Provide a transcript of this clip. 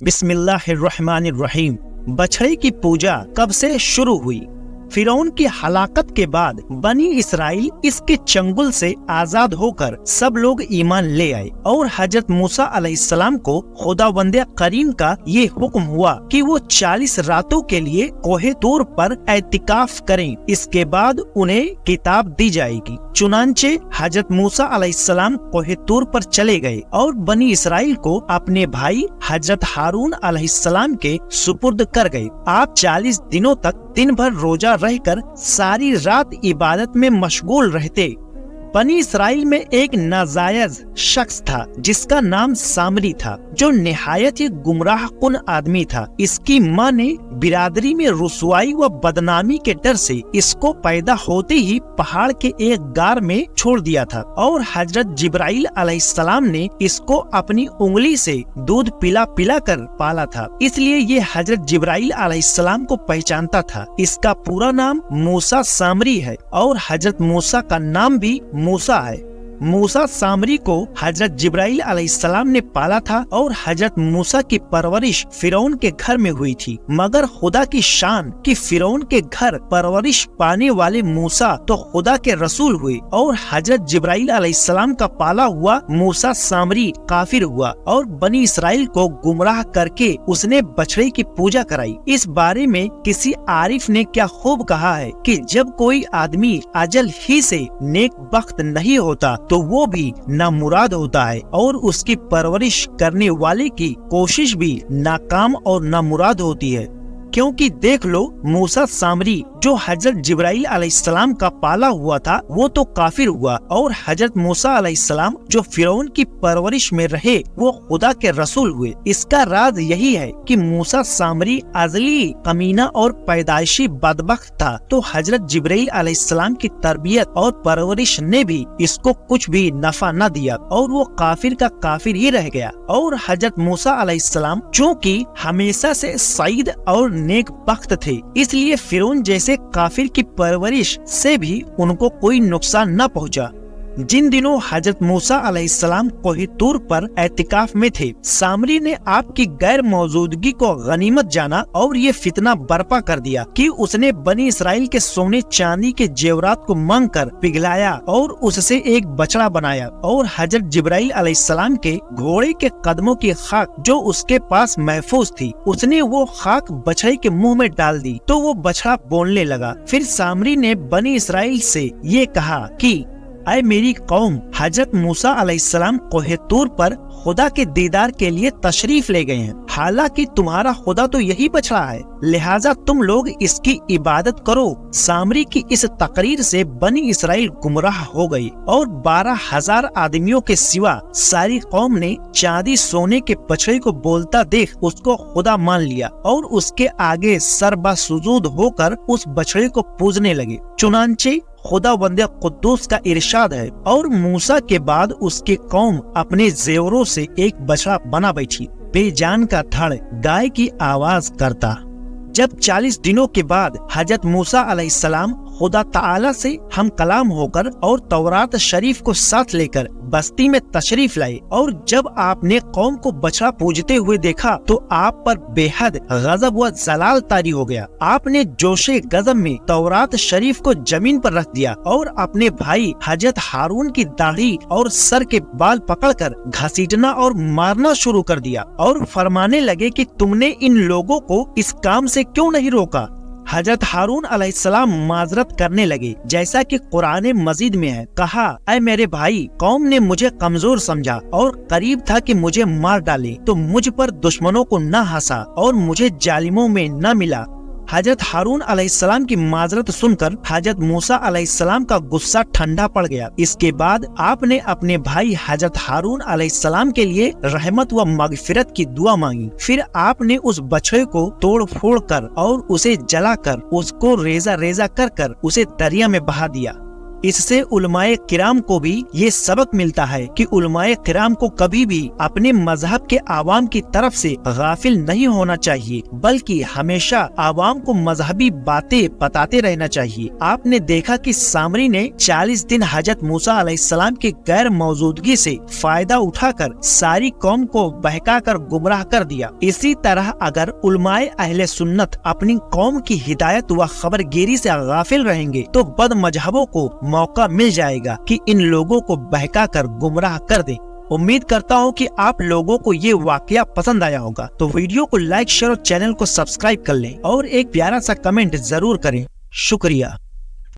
बिस्मिल्लाहिर्रहमानिर्रहीम। बछड़े की पूजा कब से शुरू हुई? फिरौन की हलाकत के बाद बनी इसराइल इसके चंगुल से आजाद होकर सब लोग ईमान ले आए और हजरत मूसा अलैहिस्सलाम को खुदावंद करीम का ये हुक्म हुआ कि वो 40 रातों के लिए कोहे तूर पर एतिकाफ करें। इसके बाद उन्हें किताब दी जाएगी। चुनांचे हजरत मूसा अलैहिस्सलाम कोहे तूर पर चले गए और बनी इसराइल को अपने भाई हजरत हारून अलैहिस्सलाम के सुपुर्द कर गए। आप 40 दिनों तक दिन भर रोजा रहकर सारी रात इबादत में मशगूल रहते। बनी इसराइल में एक नाजायज शख्स था जिसका नाम सामरी था, जो निहायत ही गुमराह कुन आदमी था। इसकी माँ ने बिरादरी में रुसवाई व बदनामी के डर से इसको पैदा होते ही पहाड़ के एक गार में छोड़ दिया था और हजरत जिब्राइल अलैहिस्सलाम ने इसको अपनी उंगली से दूध पिला पिला कर पाला था, इसलिए ये हजरत जिब्राइल अलैहिस्सलाम को पहचानता था। इसका पूरा नाम मूसा सामरी है और हजरत मूसा का नाम भी मूसा है। मूसा सामरी को हजरत जिब्राइल अलैहिस्सलाम ने पाला था और हजरत मूसा की परवरिश फिरौन के घर में हुई थी। मगर खुदा की शान कि फिरौन के घर परवरिश पाने वाले मूसा तो खुदा के रसूल हुए और हजरत जिब्राइल अलैहिस्सलाम का पाला हुआ मूसा सामरी काफिर हुआ और बनी इसराइल को गुमराह करके उसने बछड़े की पूजा कराई। इस बारे में किसी आरिफ ने क्या खूब कहा है कि जब कोई आदमी अजल ही से नेक बख्त नहीं होता तो वो भी नामुराद होता है और उसकी परवरिश करने वाले की कोशिश भी नाकाम और नामुराद होती है। क्योंकि देख लो, मूसा सामरी जो हजरत जिब्राइल अलैहिस्सलाम का पाला हुआ था वो तो काफिर हुआ और हजरत मूसा अलैहिस्सलाम जो फिरौन की परवरिश में रहे वो खुदा के रसूल हुए। इसका राज यही है कि मूसा सामरी अजली कमीना और पैदाइशी बदबख्त था, तो हजरत जिब्राइल अलैहिस्सलाम की तरबियत और परवरिश ने भी इसको कुछ भी नफा न दिया और वो काफिर का काफिर ही रह गया। और हजरत मूसा अलैहिस्सलाम चूँकि हमेशा से सईद और नेक बख्त थे, इसलिए फिरौन जैसे काफिर की परवरिश से भी उनको कोई नुकसान न पहुंचा। जिन दिनों हजरत मूसा अलैहिस्सलाम कोहे तूर पर एतिकाफ में थे, सामरी ने आपकी गैर मौजूदगी को गनीमत जाना और ये फितना बर्पा कर दिया कि उसने बनी इसराइल के सोने चांदी के जेवरात को मांग कर पिघलाया और उससे एक बछड़ा बनाया और हजरत जिब्राइल अलैहिस्सलाम के घोड़े के कदमों की खाक जो उसके पास महफूज थी, उसने वो खाक बछड़े के मुंह में डाल दी तो वो बछड़ा बोलने लगा। फिर सामरी ने बनी इसराइल से ये कहा कि ऐ मेरी कौम, हजरत मूसा अलैहिस्सलाम कोहे तूर पर खुदा के दीदार के लिए तशरीफ ले गए हैं। हालांकि तुम्हारा खुदा तो यही बछड़ा है, लिहाजा तुम लोग इसकी इबादत करो। सामरी की इस तकरीर से बनी इसराइल गुमराह हो गई और 12,000 आदमियों के सिवा सारी कौम ने चांदी सोने के बछड़े को बोलता देख उसको खुदा मान लिया और उसके आगे सरबासुजूद होकर उस बछड़े को पूजने लगे। चुनांचे खुदावंद कुद्दूस का इरशाद है, और मूसा के बाद उसकी कौम अपने जेवरों से एक बछड़ा बना बैठी, बेजान का धड़ गाय की आवाज करता। जब 40 दिनों के बाद हजरत मूसा अलैहिस्सलाम खुदा ताला से हम कलाम होकर और तौरात शरीफ को साथ लेकर बस्ती में तशरीफ लाए और जब आपने कौम को बछड़ा पूजते हुए देखा तो आप पर बेहद गजब व जलाल तारी हो गया। आपने जोशे गजब में तौरात शरीफ को जमीन पर रख दिया और अपने भाई हजरत हारून की दाढ़ी और सर के बाल पकड़कर घसीटना और मारना शुरू कर दिया और फरमाने लगे कि तुमने इन लोगों को इस काम से क्यों नहीं रोका। हजरत हारून अलैहिस्सलाम माजरत करने लगे, जैसा कि कुरान मजीद में है, कहा ऐ मेरे भाई, कौम ने मुझे कमजोर समझा और करीब था कि मुझे मार डाले, तो मुझ पर दुश्मनों को न हंसा और मुझे जालिमों में न मिला। हजरत हारून अलैहिस्सलाम की माजरत सुनकर हजरत मूसा अलैहिस्सलाम का गुस्सा ठंडा पड़ गया। इसके बाद आपने अपने भाई हजरत हारून अलैहिस्सलाम के लिए रहमत व मगफिरत की दुआ मांगी। फिर आपने उस बछड़े को तोड़ फोड़ कर और उसे जलाकर उसको रेजा रेजा कर कर उसे दरिया में बहा दिया। इससे उलमाए किराम को भी ये सबक मिलता है कि उलमाए किराम को कभी भी अपने मजहब के आवाम की तरफ से गाफिल नहीं होना चाहिए, बल्कि हमेशा आवाम को मजहबी बातें बताते रहना चाहिए। आपने देखा कि सामरी ने 40 दिन हजरत मूसा अलैहिस्सलाम की गैर मौजूदगी से फायदा उठाकर सारी कौम को बहका कर गुमराह कर दिया। इसी तरह अगर उलमाए अहले सुन्नत अपनी कौम की हिदायत व खबरगिरी से गाफिल रहेंगे तो बद मजहबों को मौका मिल जाएगा कि इन लोगों को बहका कर गुमराह कर दें। उम्मीद करता हूँ कि आप लोगों को ये वाकया पसंद आया होगा, तो वीडियो को लाइक शेयर और चैनल को सब्सक्राइब कर लें और एक प्यारा सा कमेंट जरूर करें। शुक्रिया।